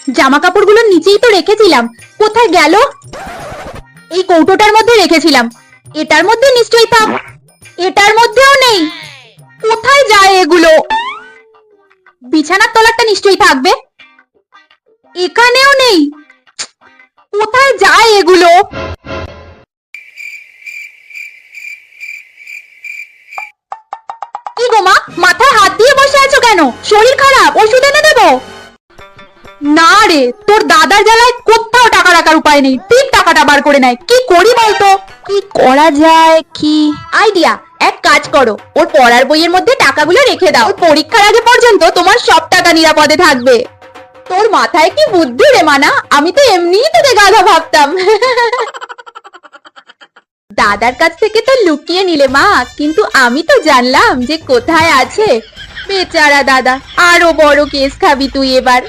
জামা কাপড়গুলো নিচেই তো রেখেছিলাম, কোথায় গেল? এই কৌটোটার মধ্যে রেখেছিলাম, এটার মধ্যে নিশ্চয়ই থাক। এটার মধ্যেও নেই, কোথায় যায় এগুলো? বিছানার তলাটা নিশ্চয়ই থাকবে, এখানেও নেই, কোথায় যায় এগুলো? কি গো মা, মাথায় হাত দিয়ে বসে আছো কেন? শরীর খারাপ, ওষুধ এনে দেবো? না রে, তোর দাদার জ্বালায় কোথাও টাকা রাখার উপায় নেই, ঠিক টাকাটা বার করে নেয়। কি করি বলতো? কি করা যায়? কি আইডিয়া? এক কাজ করো, ওর পড়ার বইয়ের মধ্যে টাকাগুলো রেখে দাও, পরীক্ষার আগে পর্যন্ত তোমার সব টাকা নিরাপদে থাকবে। তোর মাথায় কি বুদ্ধি রে মানা, আমি তো এমনিই তোকে গাধা ভাবতাম। দাদার কাছ থেকে তো লুকিয়ে নিলে মা, কিন্তু আমি তো জানলাম যে কোথায় আছে। বেচারা দাদা, আরো বড় কেস খাবি তুই এবার।